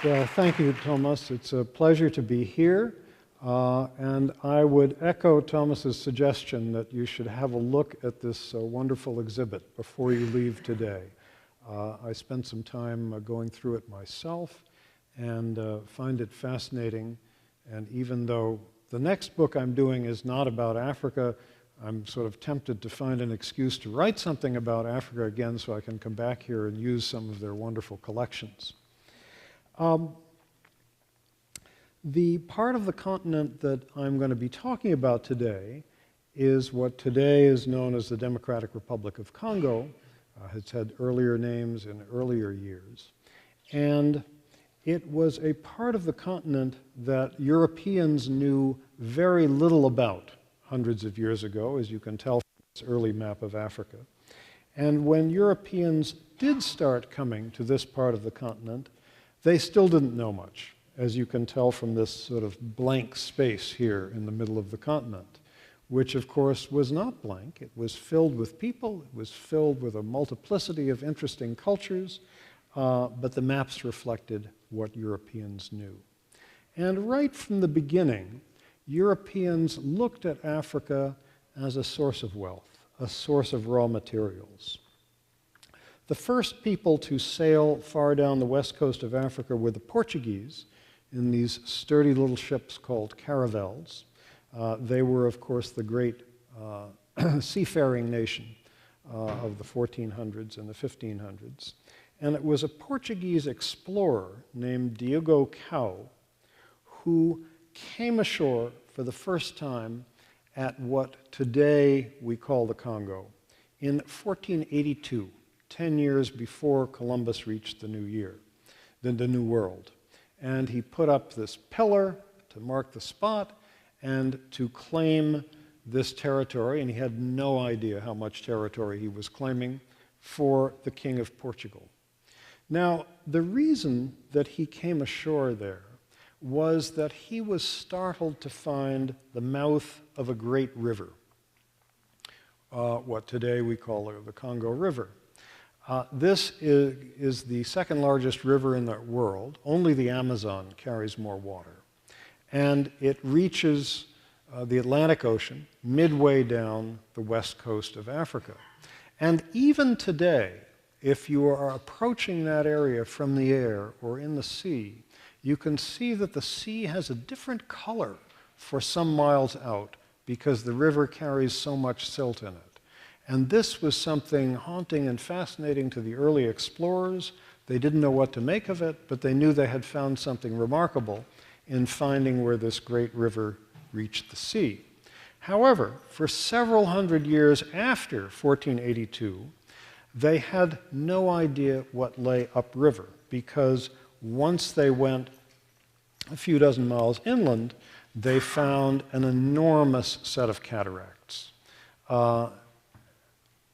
Well, thank you, Thomas. It's a pleasure to be here. And I would echo Thomas's suggestion that you should have a look at this wonderful exhibit before you leave today. I spent some time going through it myself and find it fascinating. And even though the next book I'm doing is not about Africa, I'm sort of tempted to find an excuse to write something about Africa again so I can come back here and use some of their wonderful collections. The part of the continent that I'm going to be talking about today is what today is known as the Democratic Republic of Congo. It's had earlier names in earlier years. And it was a part of the continent that Europeans knew very little about hundreds of years ago, as you can tell from this early map of Africa. And when Europeans did start coming to this part of the continent, they still didn't know much, as you can tell from this sort of blank space here in the middle of the continent, which of course was not blank. It was filled with people, it was filled with a multiplicity of interesting cultures, but the maps reflected what Europeans knew. And right from the beginning, Europeans looked at Africa as a source of wealth, a source of raw materials. The first people to sail far down the west coast of Africa were the Portuguese in these sturdy little ships called caravels. They were, of course, the great seafaring nation of the 1400s and the 1500s. And it was a Portuguese explorer named Diogo Cao who came ashore for the first time at what today we call the Congo in 1482. 10 years before Columbus reached the New World. And he put up this pillar to mark the spot and to claim this territory, and he had no idea how much territory he was claiming, for the King of Portugal. Now, the reason that he came ashore there was that he was startled to find the mouth of a great river, what today we call the Congo River. This is the second largest river in the world. Only the Amazon carries more water. And it reaches the Atlantic Ocean midway down the west coast of Africa. And even today, if you are approaching that area from the air or in the sea, you can see that the sea has a different color for some miles out because the river carries so much silt in it. And this was something haunting and fascinating to the early explorers. They didn't know what to make of it, but they knew they had found something remarkable in finding where this great river reached the sea. However, for several hundred years after 1482, they had no idea what lay upriver, because once they went a few dozen miles inland, they found an enormous set of cataracts.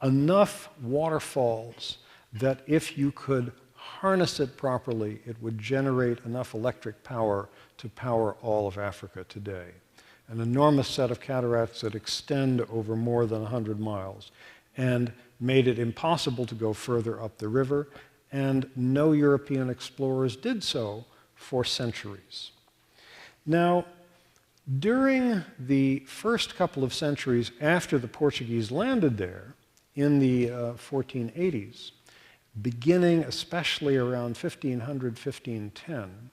Enough waterfalls that if you could harness it properly, it would generate enough electric power to power all of Africa today. An enormous set of cataracts that extend over more than 100 miles and made it impossible to go further up the river, and no European explorers did so for centuries. Now, during the first couple of centuries after the Portuguese landed there, in the 1480s, beginning especially around 1500, 1510,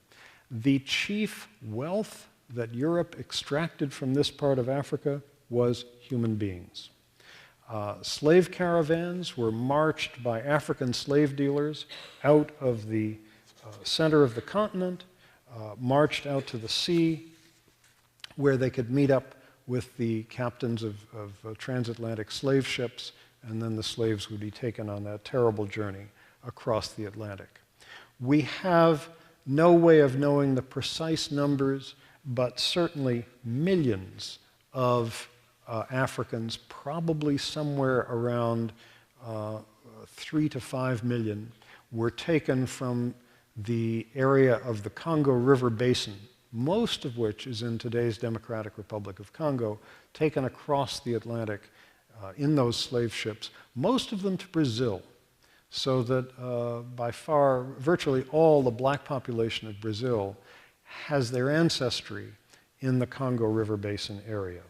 the chief wealth that Europe extracted from this part of Africa was human beings. Slave caravans were marched by African slave dealers out of the center of the continent, marched out to the sea, where they could meet up with the captains of transatlantic slave ships, and then the slaves would be taken on that terrible journey across the Atlantic. We have no way of knowing the precise numbers, but certainly millions of Africans, probably somewhere around 3 to 5 million, were taken from the area of the Congo River Basin, most of which is in today's Democratic Republic of Congo, taken across the Atlantic in those slave ships, most of them to Brazil. so that by far, virtually all the black population of Brazil has their ancestry in the Congo River Basin area.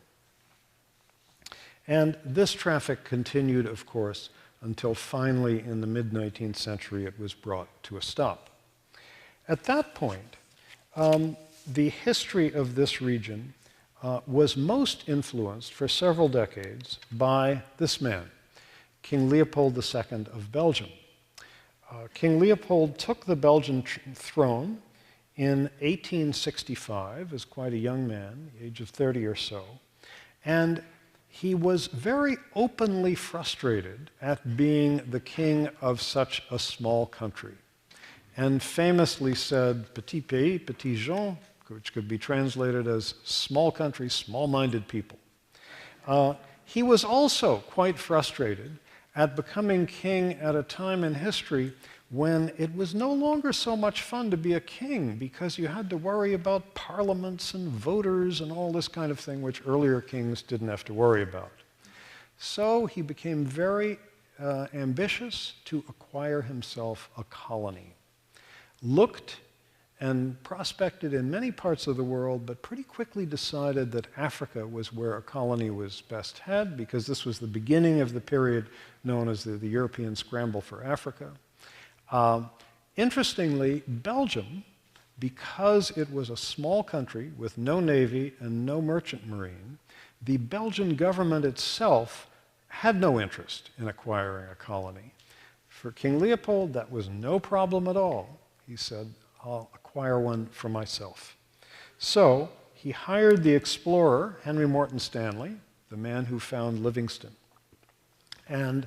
And this traffic continued, of course, until finally in the mid-19th century it was brought to a stop. At that point, the history of this region was most influenced for several decades by this man, King Leopold II of Belgium. King Leopold took the Belgian throne in 1865 as quite a young man, the age of 30 or so, and he was very openly frustrated at being the king of such a small country, and famously said, "Petit pays, petit gens," which could be translated as small country, small-minded people. He was also quite frustrated at becoming king at a time in history when it was no longer so much fun to be a king because you had to worry about parliaments and voters and all this kind of thing, which earlier kings didn't have to worry about. So he became very ambitious to acquire himself a colony. Looked and prospected in many parts of the world, but pretty quickly decided that Africa was where a colony was best had, because this was the beginning of the period known as the European Scramble for Africa. Interestingly, Belgium, because it was a small country with no navy and no merchant marine, the Belgian government itself had no interest in acquiring a colony. For King Leopold, that was no problem at all. He said, "I'll acquire one for myself." So he hired the explorer, Henry Morton Stanley, the man who found Livingstone. And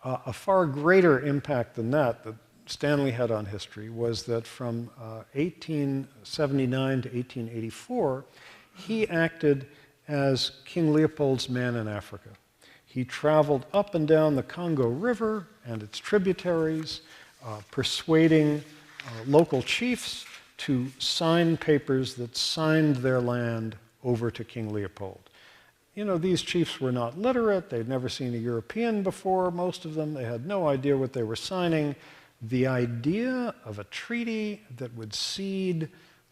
a far greater impact than that Stanley had on history was that from 1879 to 1884, he acted as King Leopold's man in Africa. He traveled up and down the Congo River and its tributaries, persuading local chiefs to sign papers that signed their land over to King Leopold. You know, these chiefs were not literate. They'd never seen a European before, most of them. They had no idea what they were signing. The idea of a treaty that would cede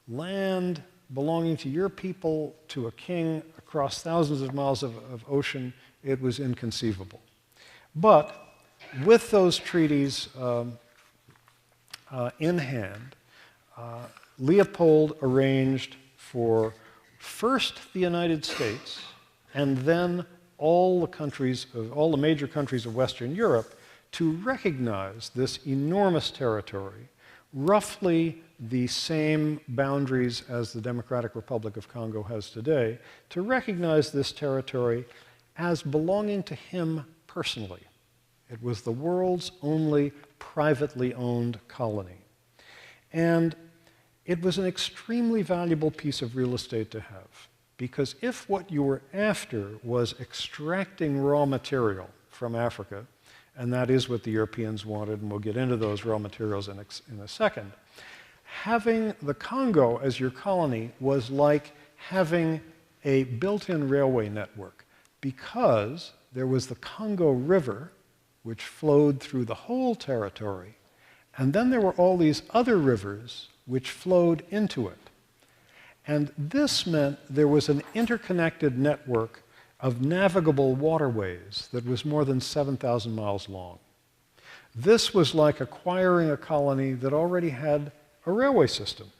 land belonging to your people to a king across thousands of miles of ocean, it was inconceivable. But with those treaties in hand, Leopold arranged for first the United States and then all the major countries of Western Europe to recognize this enormous territory, roughly the same boundaries as the Democratic Republic of Congo has today, to recognize this territory as belonging to him personally. It was the world's only privately owned colony. And it was an extremely valuable piece of real estate to have, because if what you were after was extracting raw material from Africa, and that is what the Europeans wanted, and we'll get into those raw materials in a second, having the Congo as your colony was like having a built-in railway network, because there was the Congo River, which flowed through the whole territory, and then there were all these other rivers which flowed into it. And this meant there was an interconnected network of navigable waterways that was more than 7,000 miles long. This was like acquiring a colony that already had a railway system,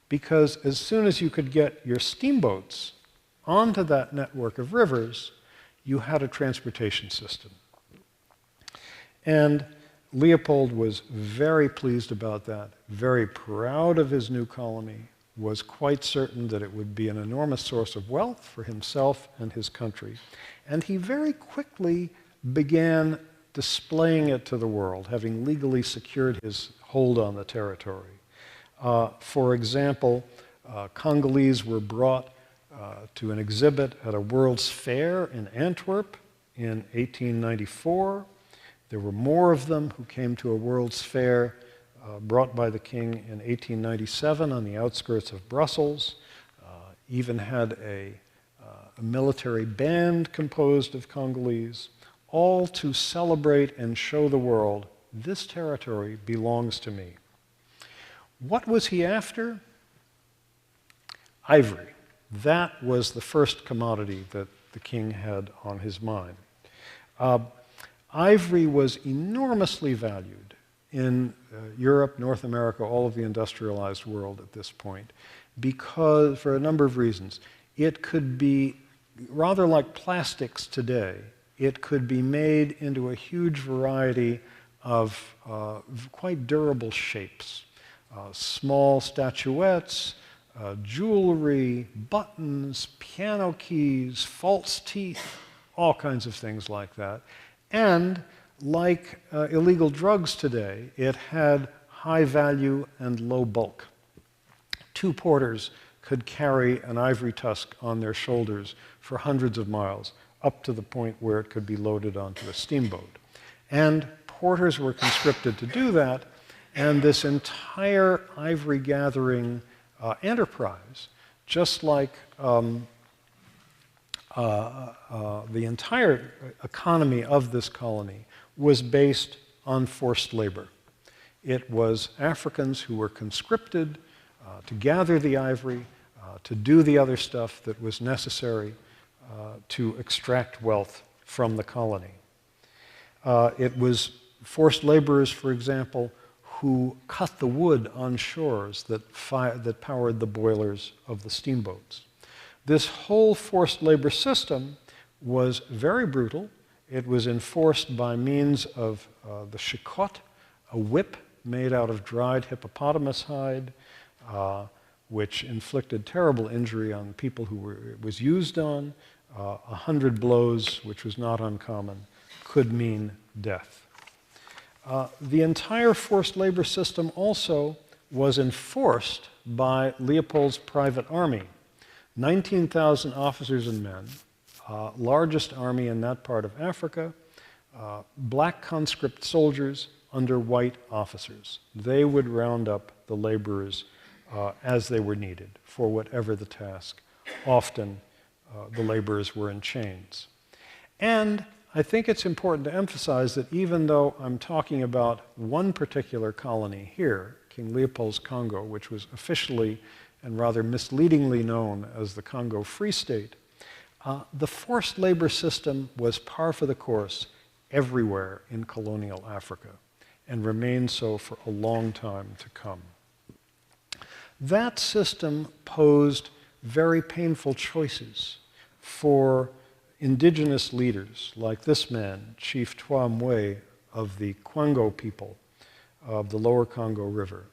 because as soon as you could get your steamboats onto that network of rivers, you had a transportation system. And Leopold was very pleased about that, very proud of his new colony, was quite certain that it would be an enormous source of wealth for himself and his country. And he very quickly began displaying it to the world, having legally secured his hold on the territory. For example, Congolese were brought to an exhibit at a World's Fair in Antwerp in 1894. There were more of them who came to a World's Fair brought by the king in 1897 on the outskirts of Brussels, even had a military band composed of Congolese, all to celebrate and show the world this territory belongs to me. What was he after? Ivory. That was the first commodity that the king had on his mind. Ivory was enormously valued in Europe, North America, all of the industrialized world at this point, because, for a number of reasons, it could be, rather like plastics today, it could be made into a huge variety of quite durable shapes. Small statuettes, jewelry, buttons, piano keys, false teeth, all kinds of things like that. And like illegal drugs today, it had high value and low bulk. Two porters could carry an ivory tusk on their shoulders for hundreds of miles, up to the point where it could be loaded onto a steamboat. And porters were conscripted to do that, and this entire ivory gathering enterprise, just like the entire economy of this colony, was based on forced labor. It was Africans who were conscripted to gather the ivory, to do the other stuff that was necessary to extract wealth from the colony. It was forced laborers, for example, who cut the wood on shores that powered the boilers of the steamboats. This whole forced labor system was very brutal. It was enforced by means of the shikot, a whip made out of dried hippopotamus hide, which inflicted terrible injury on people who it was used on. 100 blows, which was not uncommon, could mean death. The entire forced labor system also was enforced by Leopold's private army. 19,000 officers and men, largest army in that part of Africa, black conscript soldiers under white officers. They would round up the laborers as they were needed for whatever the task. Often the laborers were in chains. And I think it's important to emphasize that even though I'm talking about one particular colony here, King Leopold's Congo, which was officially and rather misleadingly known as the Congo Free State, the forced labor system was par for the course everywhere in colonial Africa and remained so for a long time to come. That system posed very painful choices for indigenous leaders like this man, Chief Twamwe of the Congo people of the lower Congo River.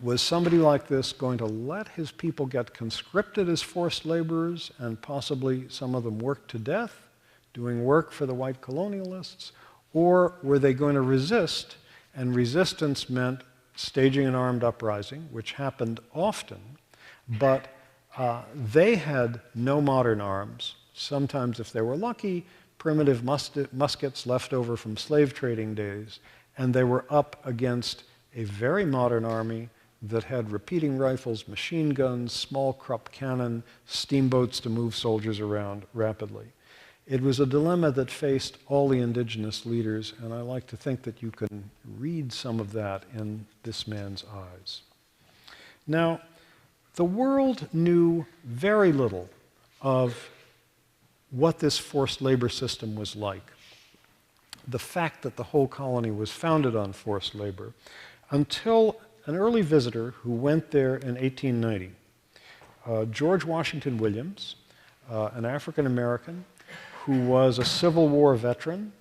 Was somebody like this going to let his people get conscripted as forced laborers and possibly some of them worked to death, doing work for the white colonialists? Or were they going to resist? And resistance meant staging an armed uprising, which happened often, but they had no modern arms. Sometimes, if they were lucky, primitive muskets left over from slave trading days, and they were up against a very modern army that had repeating rifles, machine guns, small Krupp cannon, steamboats to move soldiers around rapidly. It was a dilemma that faced all the indigenous leaders, and I like to think that you can read some of that in this man's eyes. Now, the world knew very little of what this forced labor system was like. The fact that the whole colony was founded on forced labor, until an early visitor who went there in 1890, George Washington Williams, an African American who was a Civil War veteran.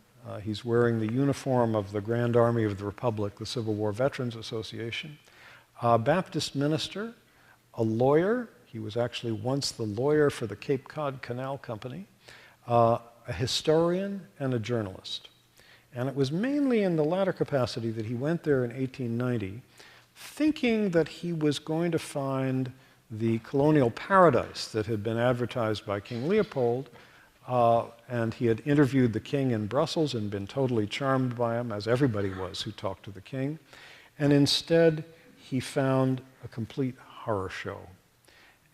He's wearing the uniform of the Grand Army of the Republic, the Civil War Veterans Association, a Baptist minister, a lawyer. He was actually once the lawyer for the Cape Cod Canal Company, a historian, and a journalist. And it was mainly in the latter capacity that he went there in 1890, thinking that he was going to find the colonial paradise that had been advertised by King Leopold, and he had interviewed the king in Brussels and been totally charmed by him, as everybody was who talked to the king. And instead, he found a complete horror show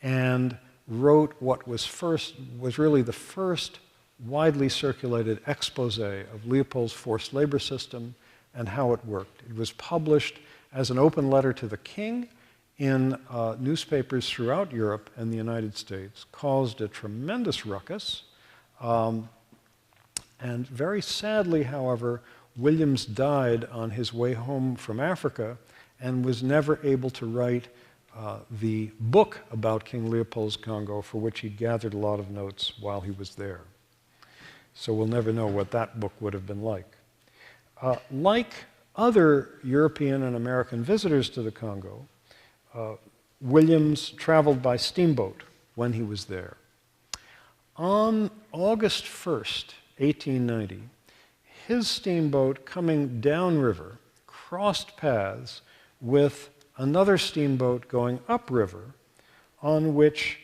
and wrote what was really the first widely circulated expose of Leopold's forced labor system and how it worked. It was published as an open letter to the king in newspapers throughout Europe and the United States, caused a tremendous ruckus. And very sadly, however, Williams died on his way home from Africa and was never able to write the book about King Leopold's Congo, for which he'd gathered a lot of notes while he was there. So we'll never know what that book would have been like. Like other European and American visitors to the Congo, Williams traveled by steamboat when he was there. On August 1st, 1890, his steamboat coming downriver crossed paths with another steamboat going upriver, on which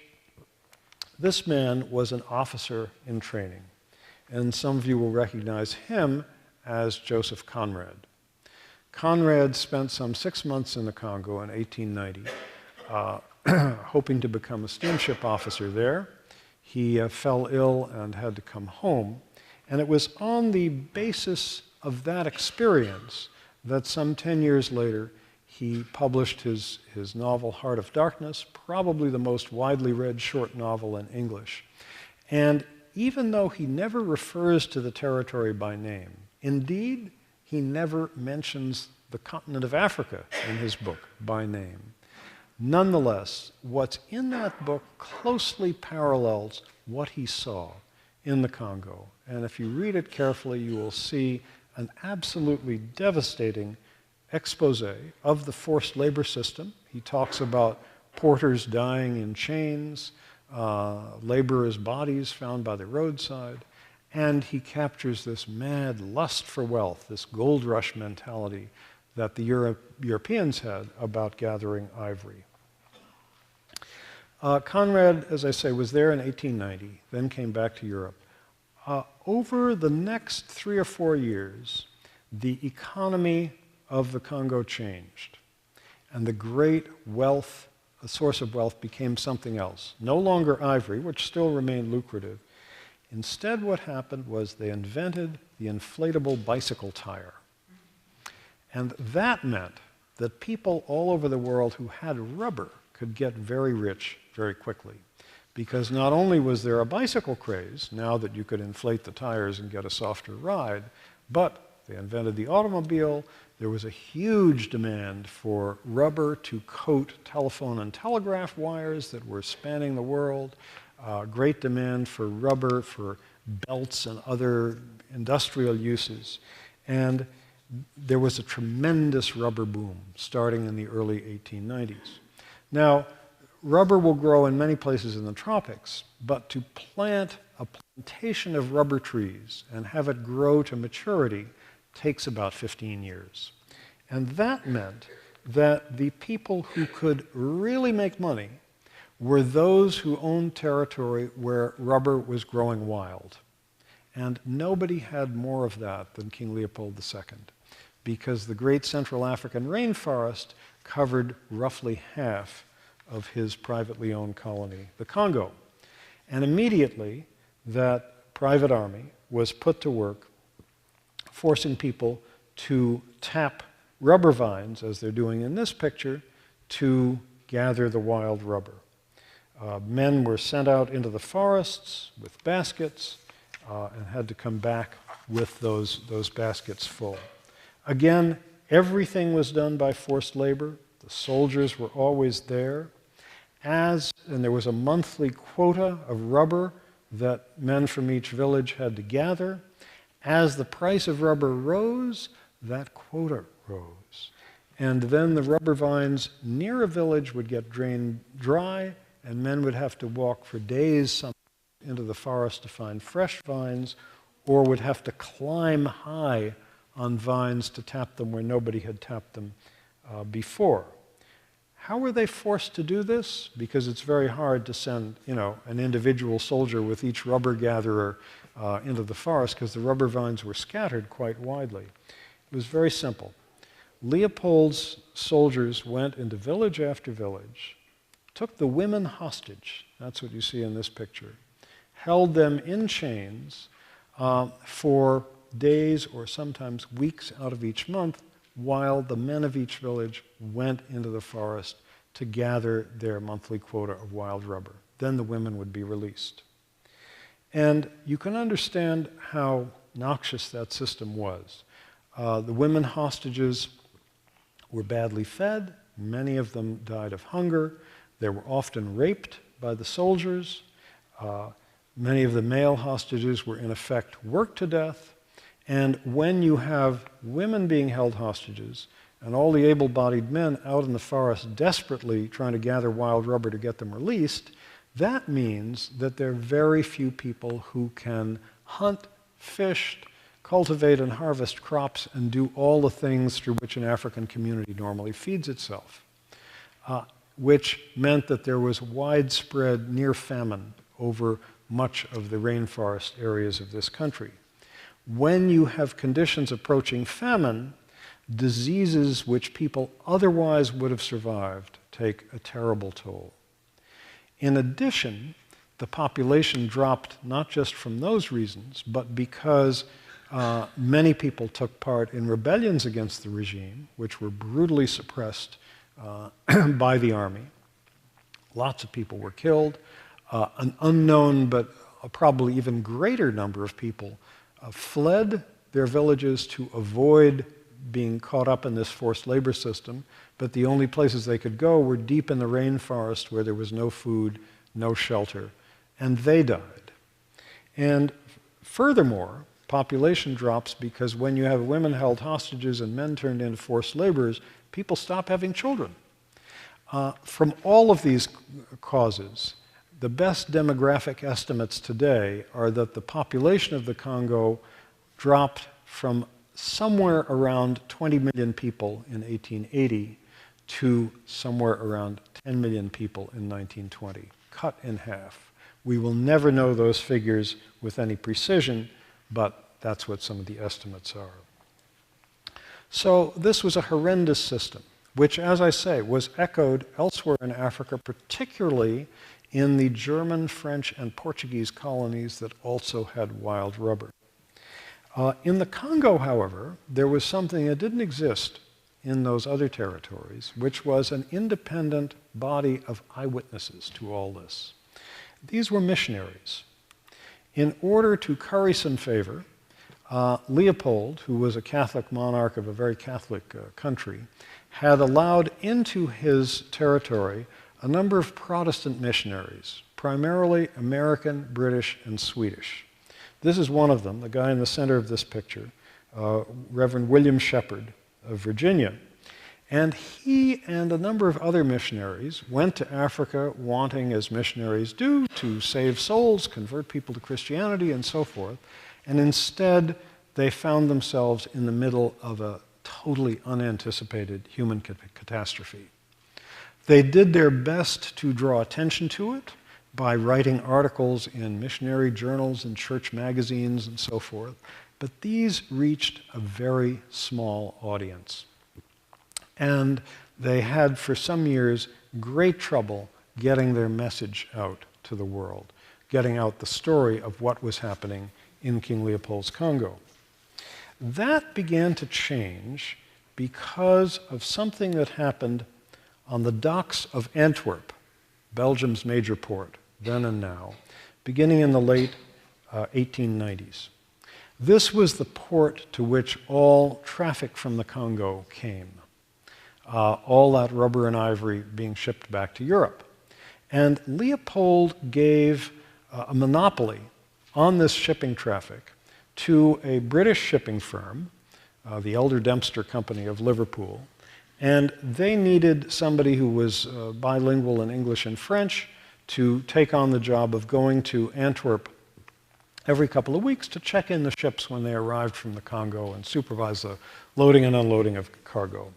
this man was an officer in training. And some of you will recognize him as Joseph Conrad. Conrad spent some 6 months in the Congo in 1890, hoping to become a steamship officer there. He fell ill and had to come home. And it was on the basis of that experience that some 10 years later, he published his novel, Heart of Darkness, probably the most widely read short novel in English. And even though he never refers to the territory by name, indeed, he never mentions the continent of Africa in his book by name. Nonetheless, what's in that book closely parallels what he saw in the Congo. And if you read it carefully, you will see an absolutely devastating expose of the forced labor system. He talks about porters dying in chains, laborers' bodies found by the roadside, and he captures this mad lust for wealth, this gold rush mentality that the Europeans had about gathering ivory. Conrad, as I say, was there in 1890, then came back to Europe. Over the next 3 or 4 years, the economy of the Congo changed, and the great wealth, a source of wealth, became something else. No longer ivory, which still remained lucrative. Instead, what happened was they invented the inflatable bicycle tire. And that meant that people all over the world who had rubber could get very rich very quickly. Because not only was there a bicycle craze, now that you could inflate the tires and get a softer ride, but they invented the automobile. There was a huge demand for rubber to coat telephone and telegraph wires that were spanning the world. Great demand for rubber for belts and other industrial uses. And there was a tremendous rubber boom starting in the early 1890s. Now, rubber will grow in many places in the tropics, but to plant a plantation of rubber trees and have it grow to maturity takes about 15 years. And that meant that the people who could really make money were those who owned territory where rubber was growing wild. And nobody had more of that than King Leopold II, because the great Central African rainforest covered roughly half of his privately owned colony, the Congo. And immediately, that private army was put to work forcing people to tap rubber vines, as they're doing in this picture, to gather the wild rubber. Men were sent out into the forests with baskets and had to come back with those baskets full. Again, everything was done by forced labor. The soldiers were always there. And there was a monthly quota of rubber that men from each village had to gather. As the price of rubber rose, that quota rose. And then the rubber vines near a village would get drained dry, and men would have to walk for days into the forest to find fresh vines, or would have to climb high on vines to tap them where nobody had tapped them before. How were they forced to do this? Because it's very hard to send, an individual soldier with each rubber gatherer into the forest, because the rubber vines were scattered quite widely. It was very simple. Leopold's soldiers went into village after village, took the women hostage, that's what you see in this picture, held them in chains, for days or sometimes weeks out of each month, while the men of each village went into the forest to gather their monthly quota of wild rubber. Then the women would be released. And you can understand how noxious that system was. The women hostages were badly fed. Many of them died of hunger. They were often raped by the soldiers. Many of the male hostages were in effect worked to death. And when you have women being held hostages and all the able-bodied men out in the forest desperately trying to gather wild rubber to get them released, that means that there are very few people who can hunt, fish, cultivate and harvest crops and do all the things through which an African community normally feeds itself, which meant that there was widespread near famine over much of the rainforest areas of this country. When you have conditions approaching famine, diseases which people otherwise would have survived take a terrible toll. In addition, the population dropped not just from those reasons, but because many people took part in rebellions against the regime, which were brutally suppressed by the army. Lots of people were killed. An unknown but probably even greater number of people fled their villages to avoid being caught up in this forced labor system, but the only places they could go were deep in the rainforest where there was no food, no shelter, and they died. And furthermore, population drops because when you have women held hostages and men turned into forced laborers, people stop having children. From all of these causes, the best demographic estimates today are that the population of the Congo dropped from somewhere around 20 million people in 1880 to somewhere around 10 million people in 1920, cut in half. We will never know those figures with any precision, but that's what some of the estimates are. So this was a horrendous system, which, as I say, was echoed elsewhere in Africa, particularly in the German, French, and Portuguese colonies that also had wild rubber. In the Congo, however, there was something that didn't exist in those other territories, which was an independent body of eyewitnesses to all this. These were missionaries. In order to curry some favor, Leopold, who was a Catholic monarch of a very Catholic country, had allowed into his territory a number of Protestant missionaries, primarily American, British, and Swedish. This is one of them, the guy in the center of this picture, Reverend William Shepherd of Virginia. And he and a number of other missionaries went to Africa wanting, as missionaries do, to save souls, convert people to Christianity, and so forth. And instead, they found themselves in the middle of a totally unanticipated human catastrophe. They did their best to draw attention to it by writing articles in missionary journals and church magazines and so forth, but these reached a very small audience. And they had, for some years, great trouble getting their message out to the world, getting out the story of what was happening in King Leopold's Congo. That began to change because of something that happened on the docks of Antwerp, Belgium's major port, then and now, beginning in the late 1890s. This was the port to which all traffic from the Congo came, all that rubber and ivory being shipped back to Europe. And Leopold gave a monopoly on this shipping traffic to a British shipping firm, the Elder Dempster Company of Liverpool, and they needed somebody who was bilingual in English and French to take on the job of going to Antwerp every couple of weeks to check in the ships when they arrived from the Congo and supervise the loading and unloading of cargo.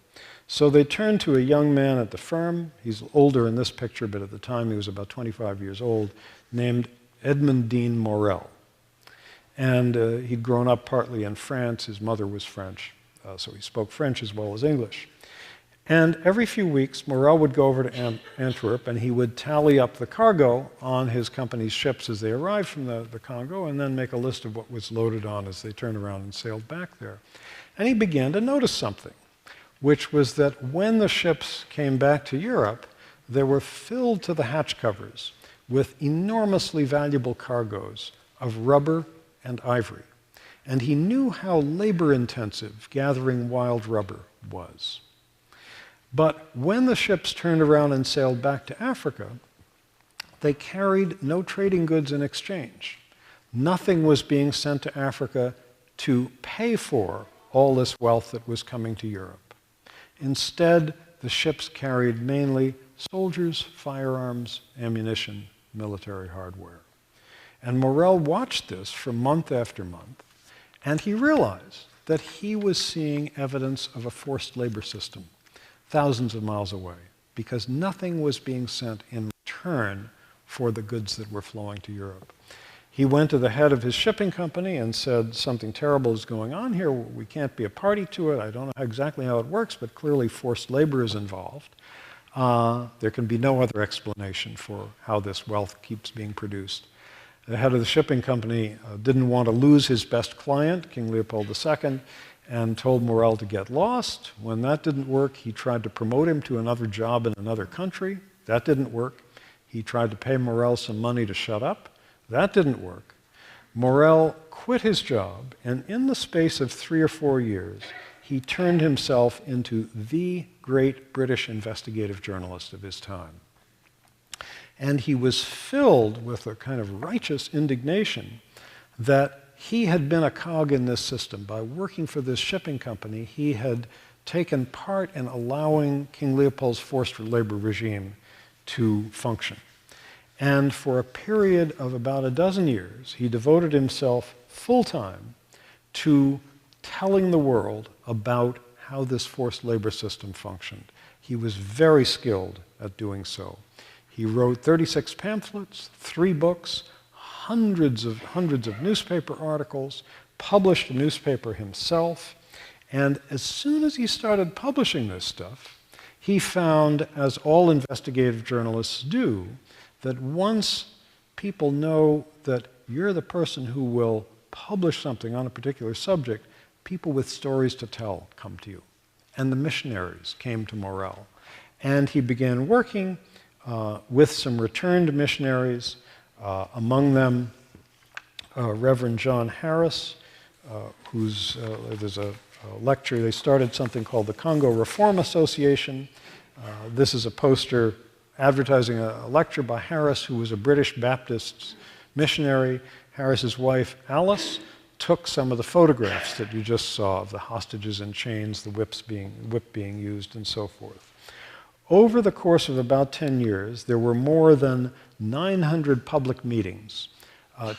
So they turned to a young man at the firm. He's older in this picture, but at the time he was about 25 years old, named Edmond Dean Morel. And he'd grown up partly in France. His mother was French, so he spoke French as well as English. And every few weeks, Morel would go over to Antwerp and he would tally up the cargo on his company's ships as they arrived from the Congo and then make a list of what was loaded on as they turned around and sailed back there. And he began to notice something, which was that when the ships came back to Europe, they were filled to the hatch covers with enormously valuable cargoes of rubber and ivory. And he knew how labor-intensive gathering wild rubber was. But when the ships turned around and sailed back to Africa, they carried no trading goods in exchange. Nothing was being sent to Africa to pay for all this wealth that was coming to Europe. Instead, the ships carried mainly soldiers, firearms, ammunition, military hardware. And Morel watched this for month after month, and he realized that he was seeing evidence of a forced labor system thousands of miles away, because nothing was being sent in return for the goods that were flowing to Europe. He went to the head of his shipping company and said, something terrible is going on here, we can't be a party to it, I don't know exactly how it works, but clearly forced labor is involved. There can be no other explanation for how this wealth keeps being produced. The head of the shipping company didn't want to lose his best client, King Leopold II, and told Morel to get lost. When that didn't work, he tried to promote him to another job in another country. That didn't work. He tried to pay Morel some money to shut up. That didn't work. Morel quit his job, and in the space of 3 or 4 years, he turned himself into the great British investigative journalist of his time. And he was filled with a kind of righteous indignation that he had been a cog in this system. By working for this shipping company, he had taken part in allowing King Leopold's forced labor regime to function. And for a period of about a dozen years, he devoted himself full-time to telling the world about how this forced labor system functioned. He was very skilled at doing so. He wrote 36 pamphlets, 3 books, hundreds of newspaper articles, published a newspaper himself, and as soon as he started publishing this stuff, he found, as all investigative journalists do, that once people know that you're the person who will publish something on a particular subject, people with stories to tell come to you. And the missionaries came to Morel. And he began working with some returned missionaries, among them Reverend John Harris, there's a lecture. They started something called the Congo Reform Association. This is a poster advertising a lecture by Harris, who was a British Baptist missionary. Harris's wife, Alice, took some of the photographs that you just saw of the hostages in chains, the whip being used, and so forth. Over the course of about 10 years, there were more than 900 public meetings,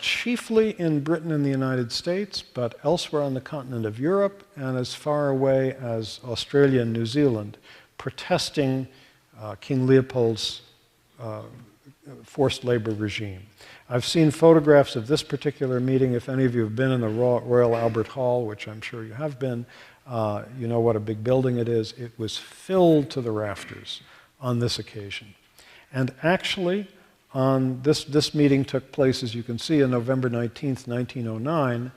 chiefly in Britain and the United States, but elsewhere on the continent of Europe and as far away as Australia and New Zealand, protesting King Leopold's forced labor regime. I've seen photographs of this particular meeting. If any of you have been in the Royal Albert Hall, which I'm sure you have been, you know what a big building it is. It was filled to the rafters on this occasion. And actually, this meeting took place, as you can see, on November 19th, 1909.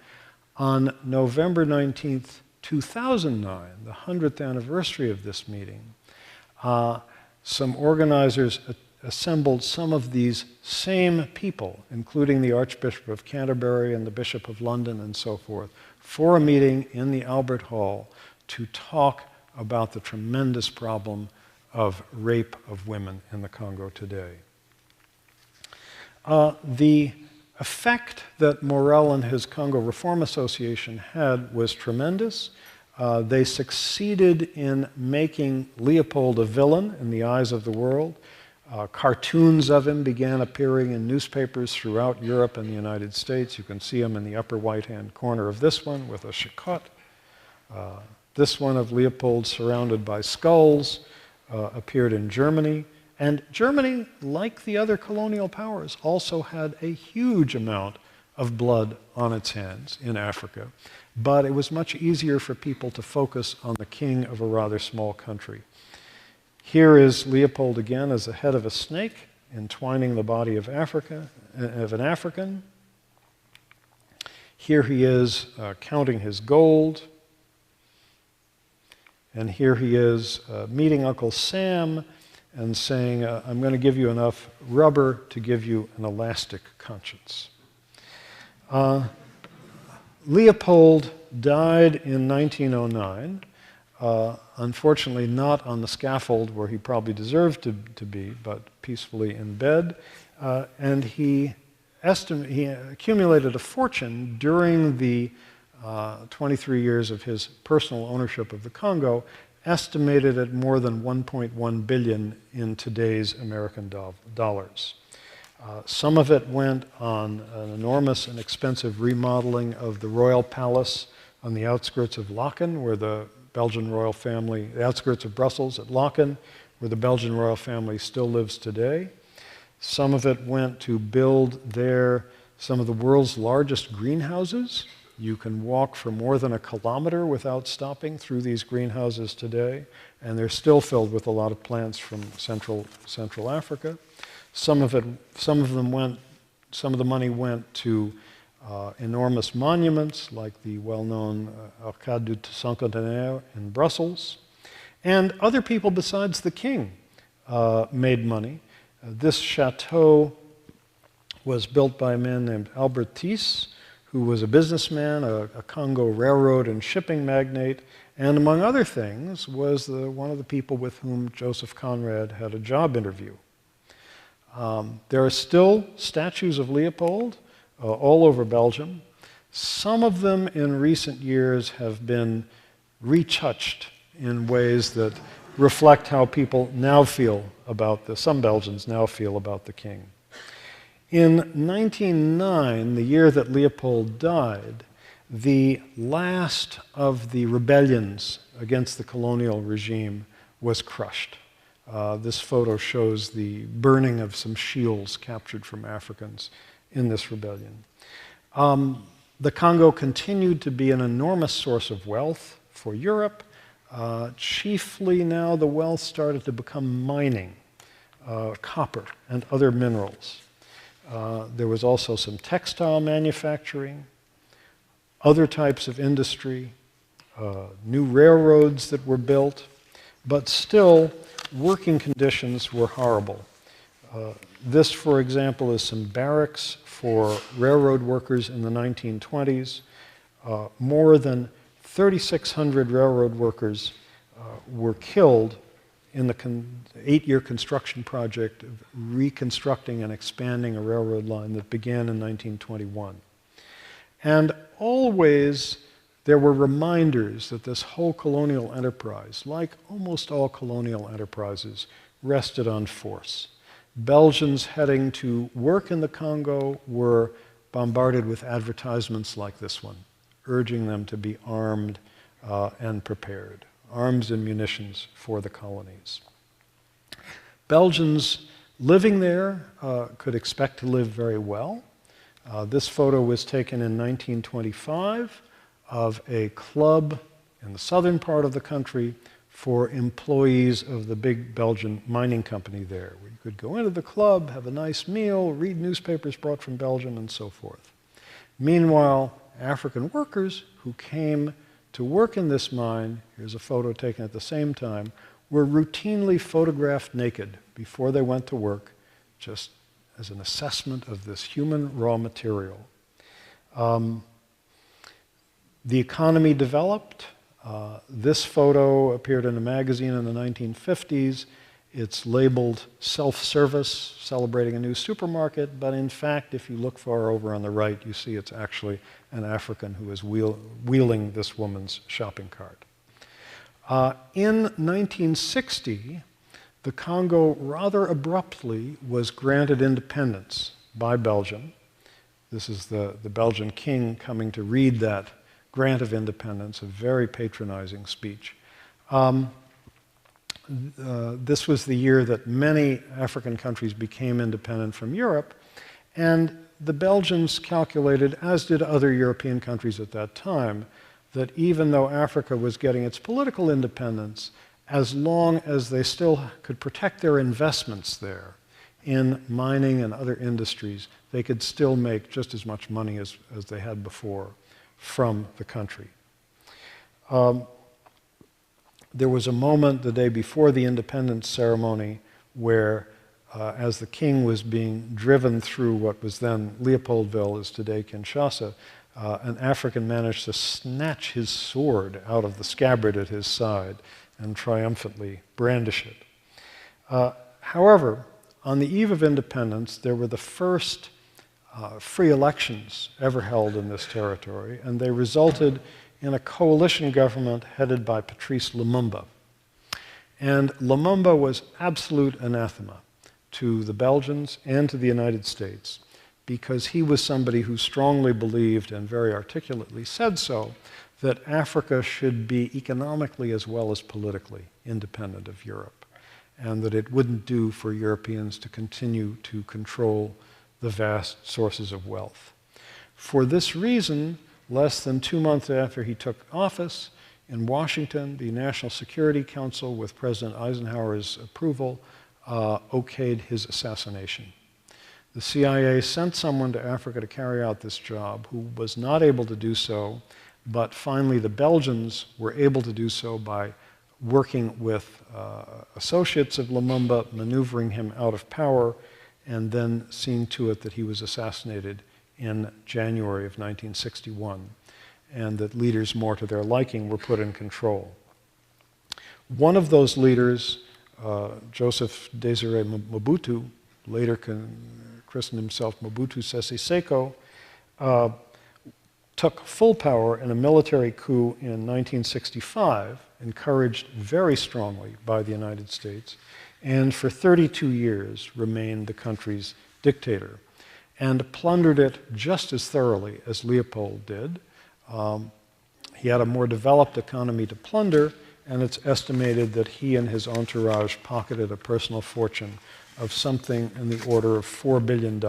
On November 19th, 2009, the 100th anniversary of this meeting, some organizers assembled some of these same people, including the Archbishop of Canterbury and the Bishop of London and so forth, for a meeting in the Albert Hall to talk about the tremendous problem of rape of women in the Congo today. The effect that Morel and his Congo Reform Association had was tremendous. They succeeded in making Leopold a villain in the eyes of the world. Cartoons of him began appearing in newspapers throughout Europe and the United States. You can see them in the upper right-hand corner of this one with a chicotte. This one of Leopold surrounded by skulls appeared in Germany. And Germany, like the other colonial powers, also had a huge amount of blood on its hands in Africa. But it was much easier for people to focus on the king of a rather small country. Here is Leopold again as the head of a snake, entwining the body of an African. Here he is counting his gold. And here he is meeting Uncle Sam and saying, I'm going to give you enough rubber to give you an elastic conscience. Leopold died in 1909, unfortunately not on the scaffold where he probably deserved to be, but peacefully in bed. And he accumulated a fortune during the 23 years of his personal ownership of the Congo, estimated at more than 1.1 billion in today's American dollars. Some of it went on an enormous and expensive remodeling of the royal palace on the outskirts of Laeken, where the Belgian royal family, the outskirts of Brussels at Laeken, where the Belgian royal family still lives today. Some of it went to build there some of the world's largest greenhouses. You can walk for more than a kilometer without stopping through these greenhouses today, and they're still filled with a lot of plants from Central Africa. Some of the money went to enormous monuments, like the well-known Arcade du Cinquantenaire in Brussels. And other people besides the king made money. This chateau was built by a man named Albert Thies, who was a businessman, a Congo railroad and shipping magnate, and among other things was one of the people with whom Joseph Conrad had a job interview. There are still statues of Leopold all over Belgium. Some of them in recent years have been retouched in ways that reflect how people now feel about some Belgians now feel about the king. In 1909, the year that Leopold died, the last of the rebellions against the colonial regime was crushed. This photo shows the burning of some shields captured from Africans in this rebellion. The Congo continued to be an enormous source of wealth for Europe. Chiefly now the wealth started to become mining, copper and other minerals. There was also some textile manufacturing, other types of industry, new railroads that were built, but still working conditions were horrible. This, for example, is some barracks for railroad workers in the 1920s. More than 3,600 railroad workers were killed in the 8-year construction project of reconstructing and expanding a railroad line that began in 1921. And always there were reminders that this whole colonial enterprise, like almost all colonial enterprises, rested on force. Belgians heading to work in the Congo were bombarded with advertisements like this one, urging them to be armed and prepared. Arms and munitions for the colonies. Belgians living there could expect to live very well. This photo was taken in 1925 of a club in the southern part of the country for employees of the big Belgian mining company there. Where you could go into the club, have a nice meal, read newspapers brought from Belgium, and so forth. Meanwhile, African workers who came to work in this mine, here's a photo taken at the same time, were routinely photographed naked before they went to work, just as an assessment of this human raw material. The economy developed. This photo appeared in a magazine in the 1950s. It's labeled self-service, celebrating a new supermarket, but in fact, if you look far over on the right, you see it's actually an African who is wheeling this woman's shopping cart. In 1960, the Congo rather abruptly was granted independence by Belgium. This is the Belgian king coming to read that grant of independence, a very patronizing speech. This was the year that many African countries became independent from Europe, and the Belgians calculated, as did other European countries at that time, that even though Africa was getting its political independence, as long as they still could protect their investments there in mining and other industries, they could still make just as much money as they had before from the country. There was a moment the day before the independence ceremony where, as the king was being driven through what was then Leopoldville, is today Kinshasa, an African managed to snatch his sword out of the scabbard at his side and triumphantly brandish it. However, on the eve of independence, there were the first free elections ever held in this territory, and they resulted in a coalition government headed by Patrice Lumumba. And Lumumba was absolute anathema to the Belgians and to the United States, because he was somebody who strongly believed, and very articulately said so, that Africa should be economically as well as politically independent of Europe, and that it wouldn't do for Europeans to continue to control the vast sources of wealth. For this reason, less than 2 months after he took office, in Washington, the National Security Council, with President Eisenhower's approval, okayed his assassination. The CIA sent someone to Africa to carry out this job who was not able to do so, but finally the Belgians were able to do so by working with associates of Lumumba, maneuvering him out of power, and then seeing to it that he was assassinated in January of 1961, and that leaders more to their liking were put in control. One of those leaders, Joseph Désiré Mobutu, later christened himself Mobutu Sese Seko, took full power in a military coup in 1965, encouraged very strongly by the United States, and for 32 years remained the country's dictator, and plundered it just as thoroughly as Leopold did. He had a more developed economy to plunder, and it's estimated that he and his entourage pocketed a personal fortune of something in the order of $4 billion.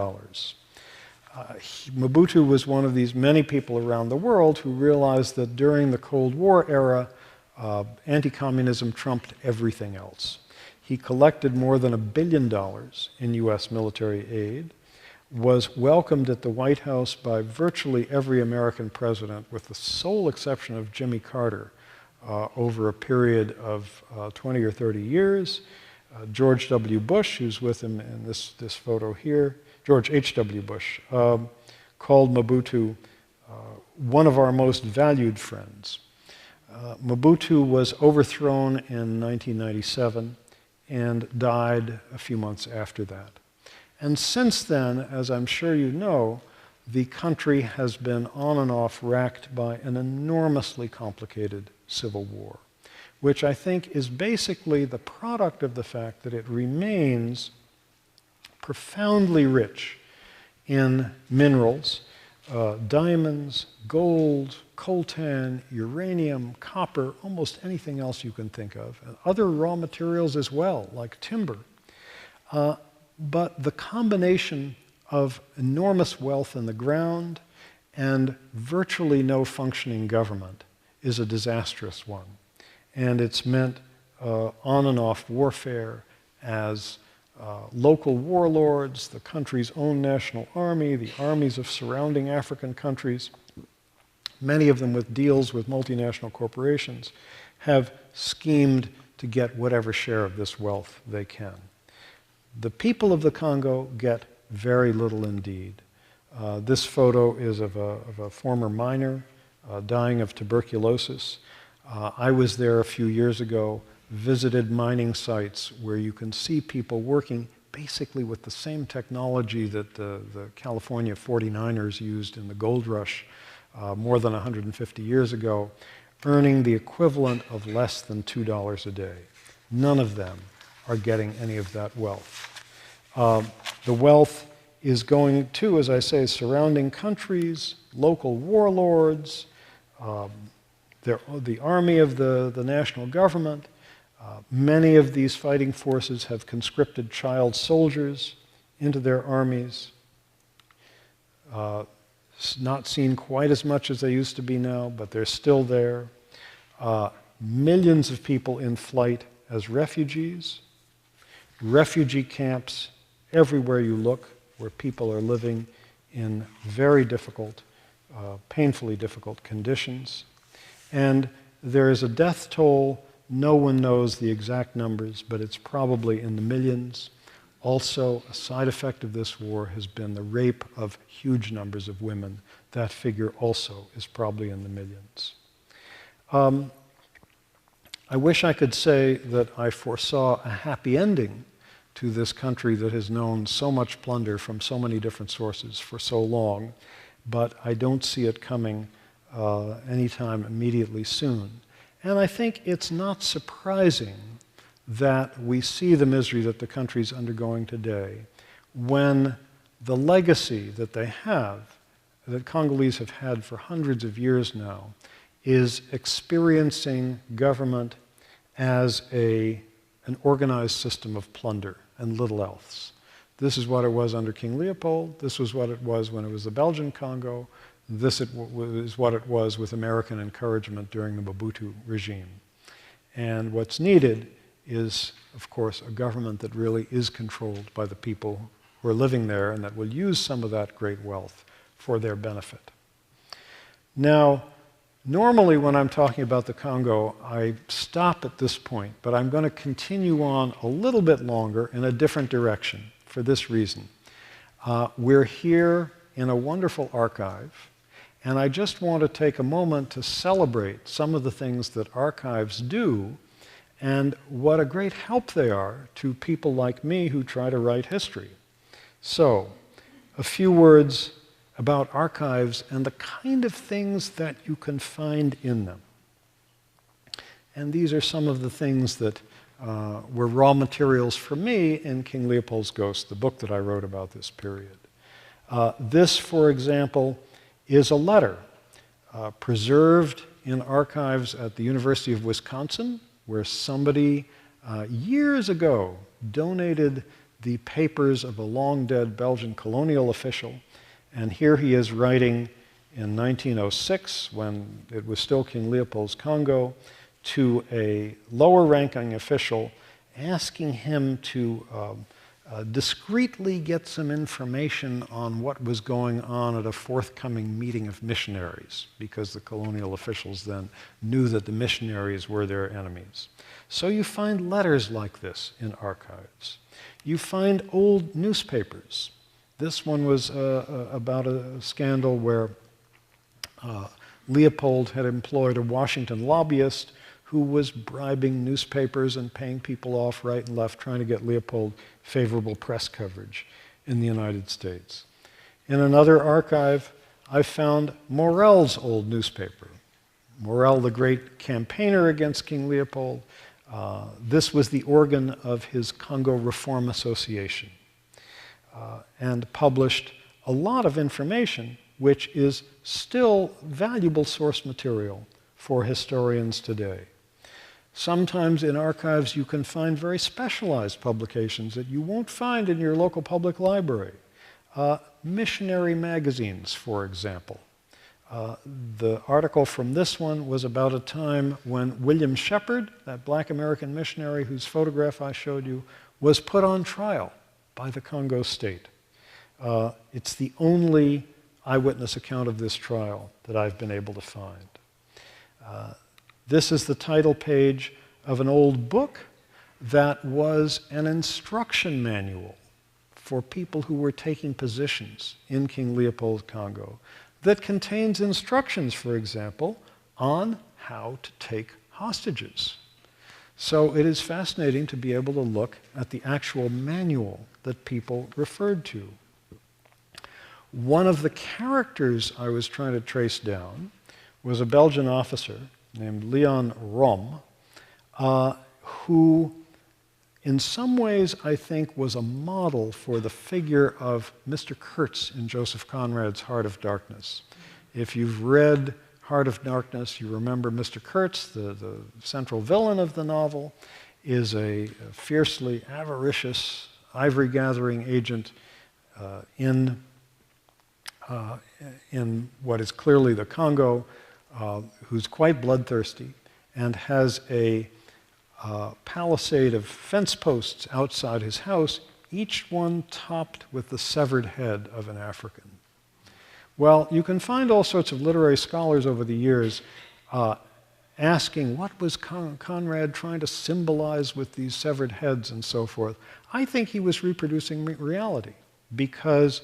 Mobutu was one of these many people around the world who realized that during the Cold War era, anti-communism trumped everything else. He collected more than $1 billion in US military aid, was welcomed at the White House by virtually every American president, with the sole exception of Jimmy Carter, over a period of 20 or 30 years. George W. Bush, who's with him in this photo here, George H.W. Bush, called Mobutu one of our most valued friends. Mobutu was overthrown in 1997 and died a few months after that. And since then, as I'm sure you know, the country has been on and off racked by an enormously complicated civil war, which I think is basically the product of the fact that it remains profoundly rich in minerals, diamonds, gold, coltan, uranium, copper, almost anything else you can think of, and other raw materials as well, like timber. But the combination of enormous wealth in the ground and virtually no functioning government is a disastrous one. And it's meant on and off warfare as local warlords, the country's own national army, the armies of surrounding African countries, many of them with deals with multinational corporations, have schemed to get whatever share of this wealth they can. The people of the Congo get very little indeed. This photo is of a former miner dying of tuberculosis. I was there a few years ago, visited mining sites where you can see people working basically with the same technology that the California 49ers used in the gold rush more than 150 years ago, earning the equivalent of less than $2 a day. None of them are getting any of that wealth. The wealth is going to, as I say, surrounding countries, local warlords, the army of the national government. Many of these fighting forces have conscripted child soldiers into their armies. Not seen quite as much as they used to be now, but they're still there. Millions of people in flight as refugees, refugee camps everywhere you look, where people are living in very difficult, painfully difficult conditions. And there is a death toll. No one knows the exact numbers, but it's probably in the millions. Also, a side effect of this war has been the rape of huge numbers of women. That figure also is probably in the millions. I wish I could say that I foresaw a happy ending to this country that has known so much plunder from so many different sources for so long, but I don't see it coming anytime immediately soon. And I think it's not surprising that we see the misery that the country is undergoing today when the legacy that they have, that Congolese have had for hundreds of years now, is experiencing government as an organized system of plunder and little else. This is what it was under King Leopold. This was what it was when it was the Belgian Congo. This is what it was with American encouragement during the Mobutu regime. And what's needed is, of course, a government that really is controlled by the people who are living there and that will use some of that great wealth for their benefit. Now, normally when I'm talking about the Congo, I stop at this point, but I'm going to continue on a little bit longer in a different direction for this reason. We're here in a wonderful archive, and I just want to take a moment to celebrate some of the things that archives do and what a great help they are to people like me who try to write history. So, a few words about archives and the kind of things that you can find in them. And these are some of the things that were raw materials for me in King Leopold's Ghost, the book that I wrote about this period. This, for example, is a letter preserved in archives at the University of Wisconsin, where somebody years ago donated the papers of a long-dead Belgian colonial official. And here he is writing in 1906, when it was still King Leopold's Congo, to a lower-ranking official, asking him to discreetly get some information on what was going on at a forthcoming meeting of missionaries, because the colonial officials then knew that the missionaries were their enemies. So you find letters like this in archives. You find old newspapers. This one was about a scandal where Leopold had employed a Washington lobbyist who was bribing newspapers and paying people off right and left, trying to get Leopold favorable press coverage in the United States. In another archive, I found Morel's old newspaper. Morel, the great campaigner against King Leopold. This was the organ of his Congo Reform Association, and published a lot of information which is still valuable source material for historians today. Sometimes in archives you can find very specialized publications that you won't find in your local public library. Missionary magazines, for example. The article from this one was about a time when William Shepherd, that black American missionary whose photograph I showed you, was put on trial by the Congo state. It's the only eyewitness account of this trial that I've been able to find. This is the title page of an old book that was an instruction manual for people who were taking positions in King Leopold's Congo, that contains instructions, for example, on how to take hostages. So it is fascinating to be able to look at the actual manual that people referred to. One of the characters I was trying to trace down was a Belgian officer named Leon Rom, who in some ways I think was a model for the figure of Mr. Kurtz in Joseph Conrad's Heart of Darkness. If you've read Heart of Darkness, you remember Mr. Kurtz, the central villain of the novel, is a fiercely avaricious, ivory-gathering agent in what is clearly the Congo, who's quite bloodthirsty and has a palisade of fence posts outside his house, each one topped with the severed head of an African. Well, you can find all sorts of literary scholars over the years asking what was Conrad trying to symbolize with these severed heads and so forth. I think he was reproducing reality, because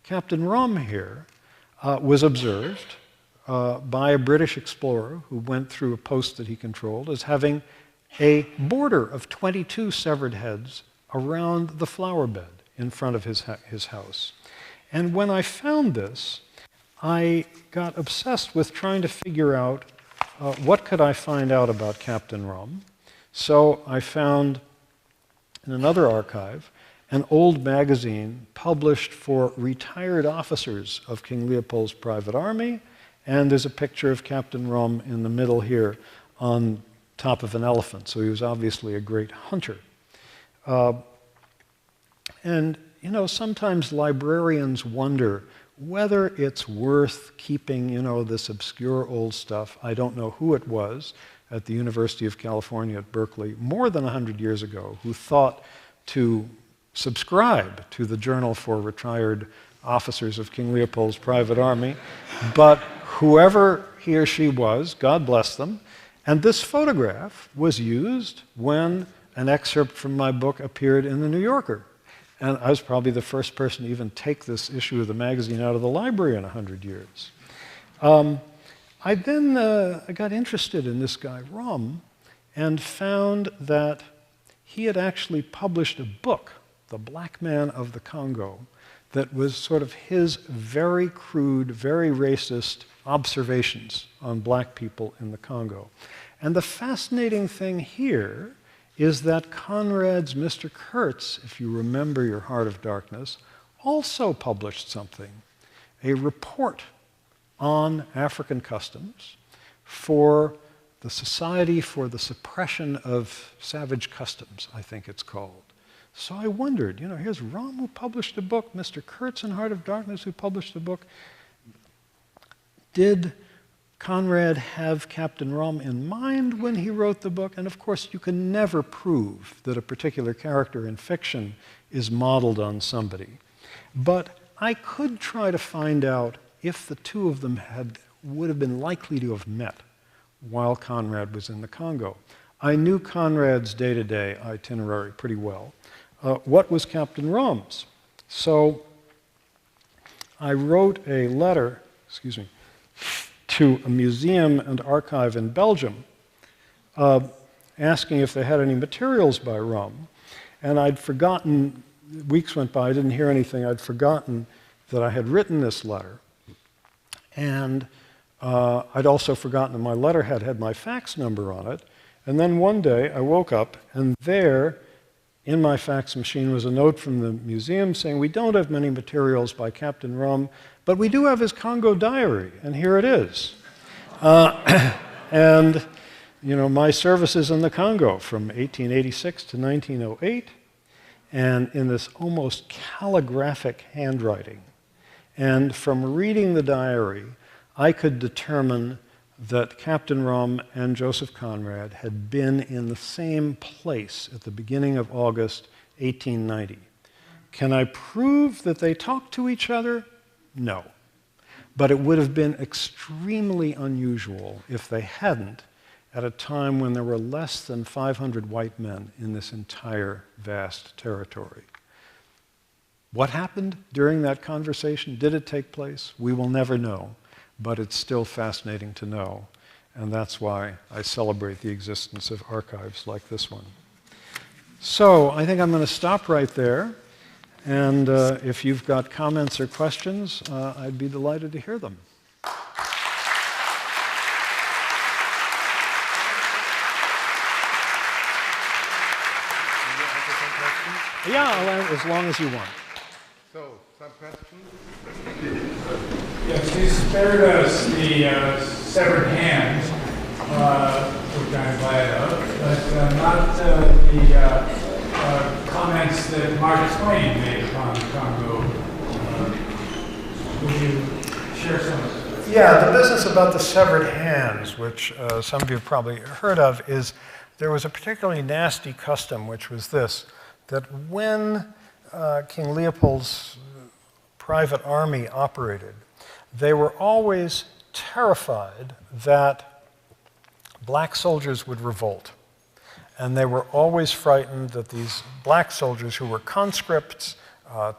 Captain Rum here was observed by a British explorer who went through a post that he controlled as having a border of 22 severed heads around the flower bed in front of his house. And when I found this, I got obsessed with trying to figure out what could I find out about Captain Rum. So I found in another archive an old magazine published for retired officers of King Leopold's private army, and there's a picture of Captain Rum in the middle here on top of an elephant, so he was obviously a great hunter. And you know, sometimes librarians wonder whether it's worth keeping, you know, this obscure old stuff. I don't know who it was at the University of California at Berkeley more than 100 years ago who thought to subscribe to the Journal for Retired Officers of King Leopold's Private Army, but whoever he or she was, God bless them. And this photograph was used when an excerpt from my book appeared in the New Yorker. And I was probably the first person to even take this issue of the magazine out of the library in 100 years. I then got interested in this guy, Rum, and found that he had actually published a book, The Black Man of the Congo, that was sort of his very crude, very racist observations on black people in the Congo. And the fascinating thing here is that Conrad's Mr. Kurtz, if you remember your Heart of Darkness, also published something, a report on African customs for the Society for the Suppression of Savage Customs, I think it's called. So I wondered, you know, here's Rum who published a book, Mr. Kurtz in Heart of Darkness who published a book. Did Conrad have Captain Rum in mind when he wrote the book? And of course, you can never prove that a particular character in fiction is modeled on somebody. But I could try to find out if the two of them would have been likely to have met while Conrad was in the Congo. I knew Conrad's day-to-day itinerary pretty well. What was Captain Rum's? So I wrote a letter, to a museum and archive in Belgium, asking if they had any materials by Rum. And I'd forgotten, weeks went by, I didn't hear anything, I'd forgotten that I had written this letter. And I'd also forgotten that my letterhead had my fax number on it. And then one day I woke up, and there in my fax machine was a note from the museum saying, we don't have many materials by Captain Rum, but we do have his Congo diary, and here it is. And, you know, my services in the Congo from 1886 to 1908, and in this almost calligraphic handwriting. And from reading the diary, I could determine that Captain Rum and Joseph Conrad had been in the same place at the beginning of August 1890. Can I prove that they talked to each other? No. But it would have been extremely unusual if they hadn't at a time when there were less than 500 white men in this entire vast territory. What happened during that conversation? Did it take place? We will never know. But it's still fascinating to know, and that's why I celebrate the existence of archives like this one. So I think I'm going to stop right there, and if you've got comments or questions, I'd be delighted to hear them. Yeah, as long as you want. So, some questions? Yes, you spared us the severed hand, which I'm glad of, but not the comments that Mark Twain made upon the Congo. Would you share some of that? Yeah, the business about the severed hands, which some of you have probably heard of, is there was a particularly nasty custom, which was this, that when King Leopold's private army operated, they were always terrified that black soldiers would revolt. And they were always frightened that these black soldiers, who were conscripts,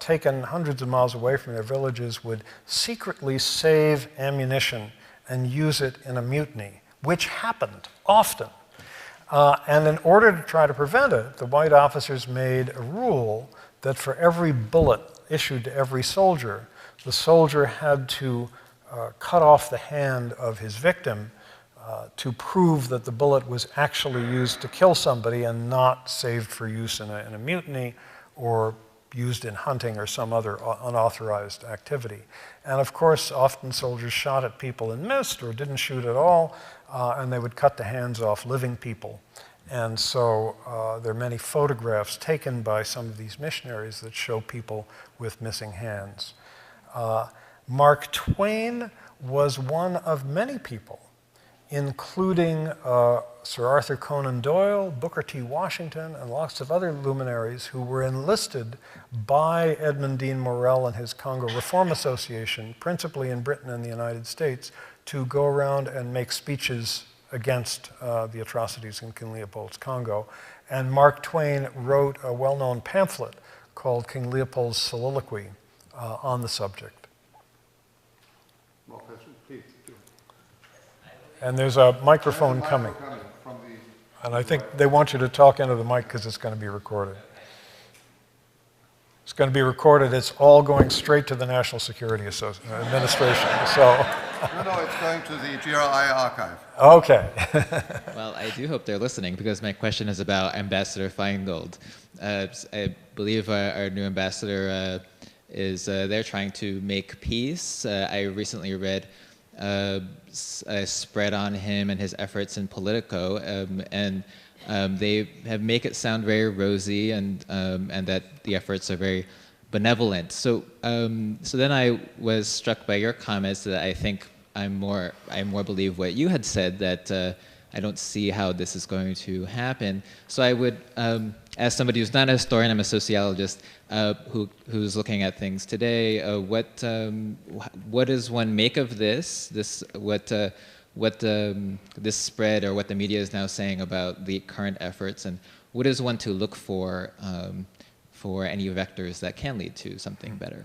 taken hundreds of miles away from their villages, would secretly save ammunition and use it in a mutiny, which happened often. And in order to try to prevent it, the white officers made a rule that for every bullet issued to every soldier, the soldier had to cut off the hand of his victim to prove that the bullet was actually used to kill somebody and not saved for use in a mutiny or used in hunting or some other unauthorized activity. And of course, often soldiers shot at people and missed or didn't shoot at all, and they would cut the hands off living people. And so there are many photographs taken by some of these missionaries that show people with missing hands. Mark Twain was one of many people, including Sir Arthur Conan Doyle, Booker T. Washington, and lots of other luminaries who were enlisted by Edmund Dean Morrell and his Congo Reform Association, principally in Britain and the United States, to go around and make speeches against the atrocities in King Leopold's Congo. And Mark Twain wrote a well-known pamphlet called King Leopold's Soliloquy on the subject. More questions, please. And there's a microphone coming. And I think they want you to talk into the mic because it's going to be recorded. It's going to be recorded. It's all going straight to the National Security Administration. So. No, it's going to the GRI archive. Okay. Well, I do hope they're listening because my question is about Ambassador Feingold. I believe our new ambassador is they're trying to make peace. I recently read a spread on him and his efforts in Politico, and they have make it sound very rosy and that the efforts are very benevolent. So so then I was struck by your comments that I think I more believe what you had said, that I don't see how this is going to happen. So I would, as somebody who's not a historian, I'm a sociologist who's looking at things today. What does one make of this? This spread, or what the media is now saying about the current efforts, and what is one to look for any vectors that can lead to something better?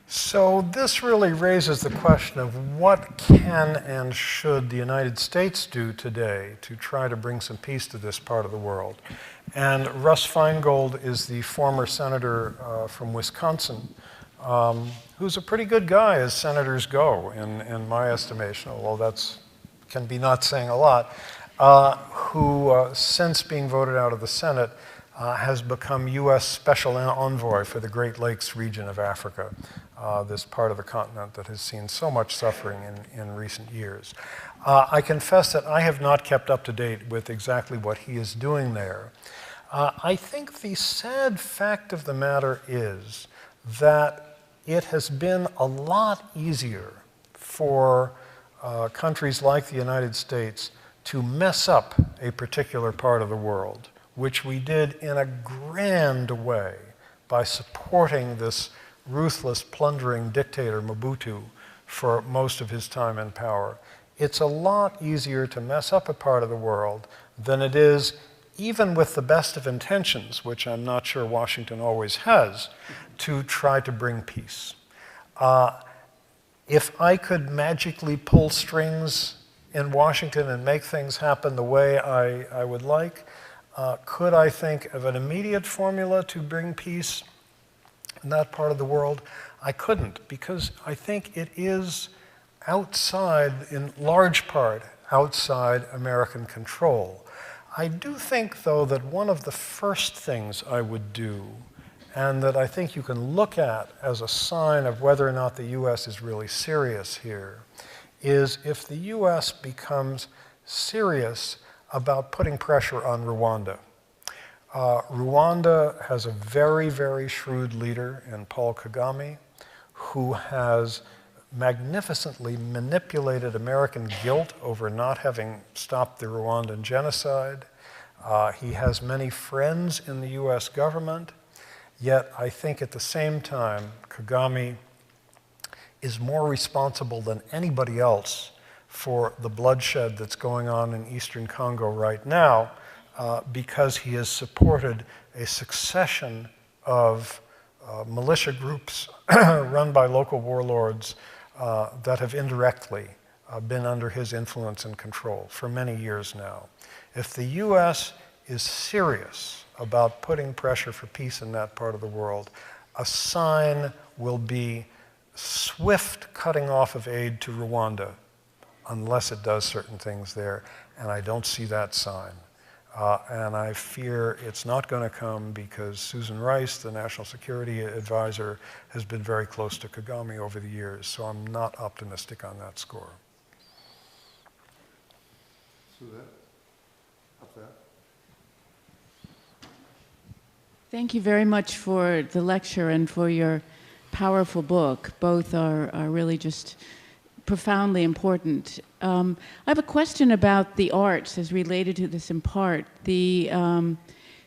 So this really raises the question of what can and should the United States do today to try to bring some peace to this part of the world. And Russ Feingold is the former senator from Wisconsin, who's a pretty good guy as senators go, in my estimation, although that's can be not saying a lot, who since being voted out of the Senate has become U.S. Special Envoy for the Great Lakes region of Africa, this part of the continent that has seen so much suffering in recent years. I confess that I have not kept up to date with exactly what he is doing there. I think the sad fact of the matter is that it has been a lot easier for countries like the United States to mess up a particular part of the world, which we did in a grand way by supporting this ruthless, plundering dictator, Mobutu, for most of his time in power. It's a lot easier to mess up a part of the world than it is, even with the best of intentions, which I'm not sure Washington always has, to try to bring peace. If I could magically pull strings in Washington and make things happen the way I would like, could I think of an immediate formula to bring peace in that part of the world? I couldn't, because I think it is outside, in large part, outside American control. I do think, though, that one of the first things I would do, and that I think you can look at as a sign of whether or not the U.S. is really serious here, is if the U.S. becomes serious about putting pressure on Rwanda. Rwanda has a very, very shrewd leader in Paul Kagame, who has magnificently manipulated American guilt over not having stopped the Rwandan genocide. He has many friends in the US government, yet I think at the same time, Kagame is more responsible than anybody else for the bloodshed that's going on in eastern Congo right now, because he has supported a succession of militia groups run by local warlords that have indirectly been under his influence and control for many years now. If the US is serious about putting pressure for peace in that part of the world, a sign will be swift cutting off of aid to Rwanda unless it does certain things there, and I don't see that sign. And I fear it's not going to come because Susan Rice, the National Security Advisor, has been very close to Kagame over the years, so I'm not optimistic on that score. Suzette, up there. Thank you very much for the lecture and for your powerful book. Both are really just profoundly important. I have a question about the arts as related to this in part. The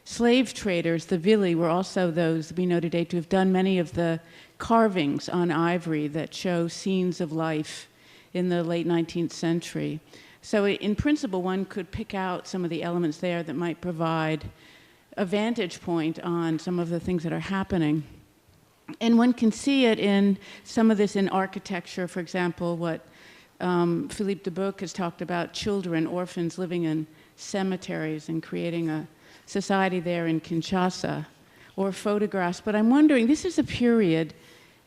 slave traders, the Vili, were also those we know today to have done many of the carvings on ivory that show scenes of life in the late 19th century. So in principle, one could pick out some of the elements there that might provide a vantage point on some of the things that are happening. And one can see it in some of this in architecture, for example, what Philippe de Buc has talked about, children, orphans living in cemeteries and creating a society there in Kinshasa, or photographs. But I'm wondering, this is a period,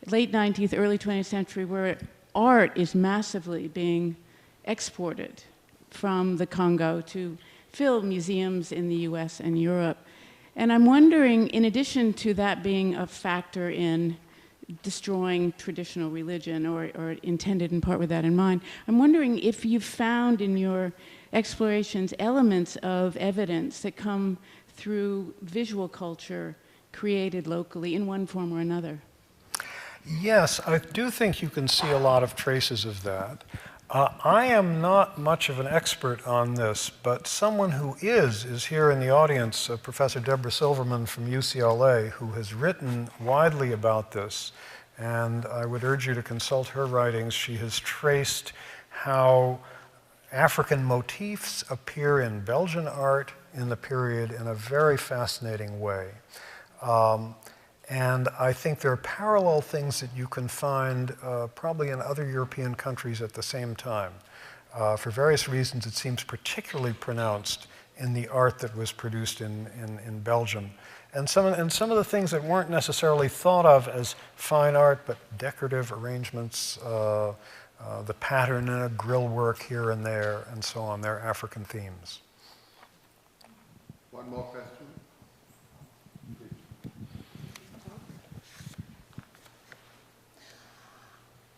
late 19th, early 20th century, where art is massively being exported from the Congo to fill museums in the US and Europe. And I'm wondering, in addition to that being a factor in destroying traditional religion, or intended in part with that in mind, I'm wondering if you've found in your explorations elements of evidence that come through visual culture created locally in one form or another. Yes, I do think you can see a lot of traces of that. I am not much of an expert on this, but someone who is here in the audience, Professor Deborah Silverman from UCLA, who has written widely about this, and I would urge you to consult her writings. She has traced how African motifs appear in Belgian art in the period in a very fascinating way. And I think there are parallel things that you can find probably in other European countries at the same time. For various reasons, it seems particularly pronounced in the art that was produced in Belgium. And some of the things that weren't necessarily thought of as fine art, but decorative arrangements, the pattern in a grill work here and there, and so on. They're African themes. One more question.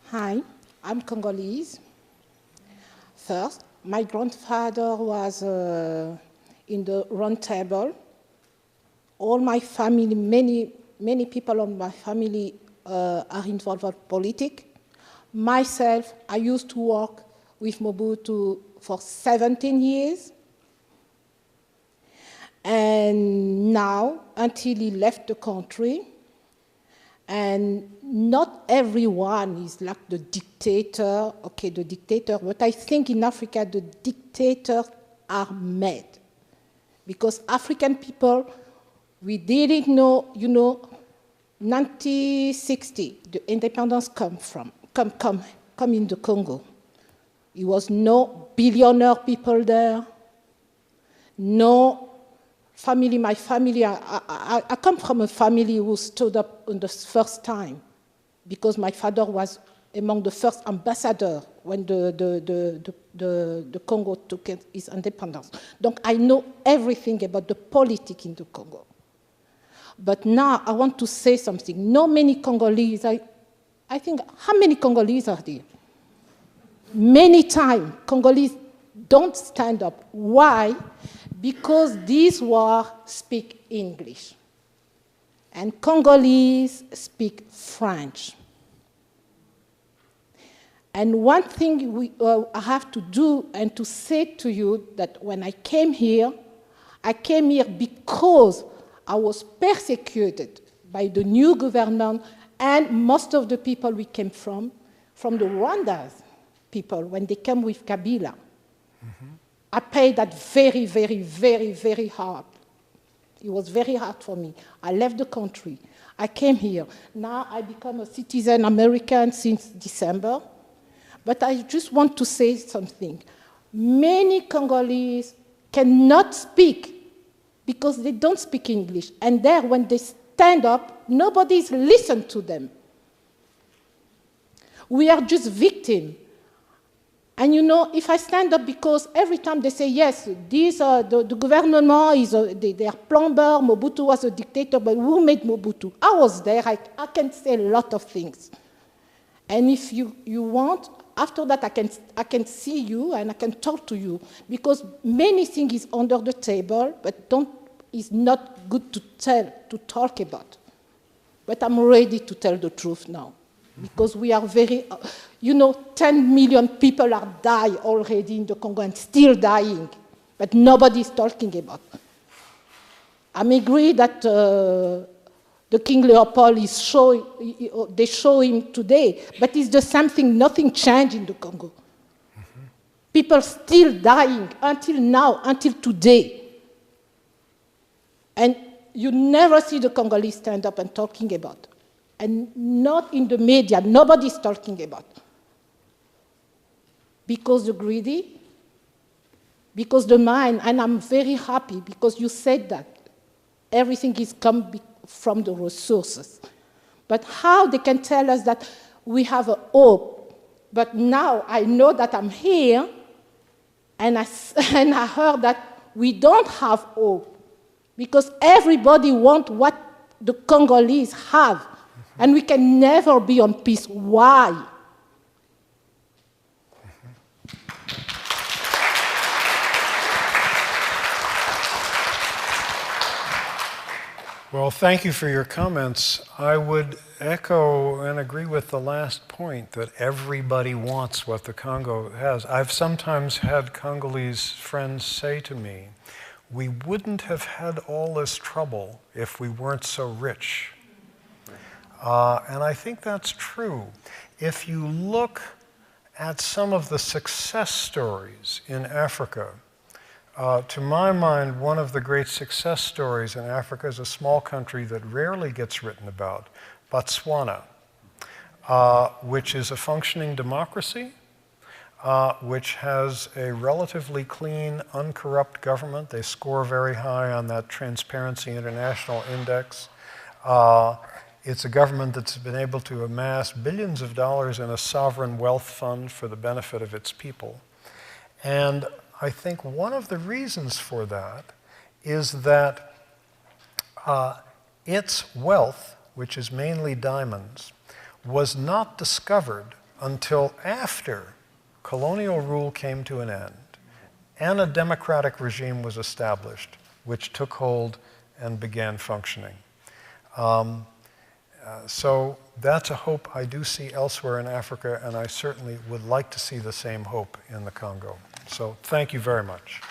Hi, I'm Congolese. First, my grandfather was in the round table. All my family, many people in my family are involved in politics. Myself, I used to work with Mobutu for 17 years. And now, until he left the country, and not everyone is like the dictator, okay, the dictator, but I think in Africa the dictators are made. Because African people, we didn't know, 1960, the independence come in the Congo. It was no billionaire people there, no family, my family, I come from a family who stood up on the first time because my father was among the first ambassadors when the Congo took its independence. Donc I know everything about the politics in the Congo. But now I want to say something. Not many Congolese, I think, how many Congolese are there? Many times Congolese don't stand up. Why? Because these war speak English, and Congolese speak French. And one thing I have to do and to say to you that when I came here, I came here because I was persecuted by the new government and most of the people we came from the Rwanda's people, when they came with Kabila. Mm-hmm. I paid that very, very, very, very hard. It was very hard for me. I left the country. I came here. Now I become a citizen American since December. But I just want to say something. Many Congolese cannot speak because they don't speak English. And there, when they stand up, nobody's listened to them. We are just victims. And you know, if I stand up, because every time they say, yes, the government is, they are plumber, Mobutu was a dictator, but who made Mobutu? I was there, I can say a lot of things. And if you want, after that I can see you and I can talk to you, because many things is under the table, but is not good to talk about. But I'm ready to tell the truth now. Because we are very, 10 million people are dying already in the Congo and still dying, but nobody is talking about. I'm agree that the King Leopold they show him today, but it's the same thing, nothing changed in the Congo. Mm-hmm. People still dying until now, until today. And you never see the Congolese stand up and talking about it. And not in the media, nobody's talking about. Because the greedy, because the mind, and I'm very happy because you said that everything is come from the resources. But how they can tell us that we have a hope? But now I know that I'm here, and I heard that we don't have hope because everybody wants what the Congolese have. And we can never be on peace. Why? Well, thank you for your comments. I would echo and agree with the last point that everybody wants what the Congo has. I've sometimes had Congolese friends say to me, we wouldn't have had all this trouble if we weren't so rich. And I think that's true. If you look at some of the success stories in Africa, to my mind, one of the great success stories in Africa is a small country that rarely gets written about, Botswana, which is a functioning democracy, which has a relatively clean, uncorrupt government. They score very high on that Transparency International Index. It's a government that's been able to amass billions of dollars in a sovereign wealth fund for the benefit of its people. And I think one of the reasons for that is that its wealth, which is mainly diamonds, was not discovered until after colonial rule came to an end and a democratic regime was established, which took hold and began functioning. So that's a hope I do see elsewhere in Africa, and I certainly would like to see the same hope in the Congo. So thank you very much.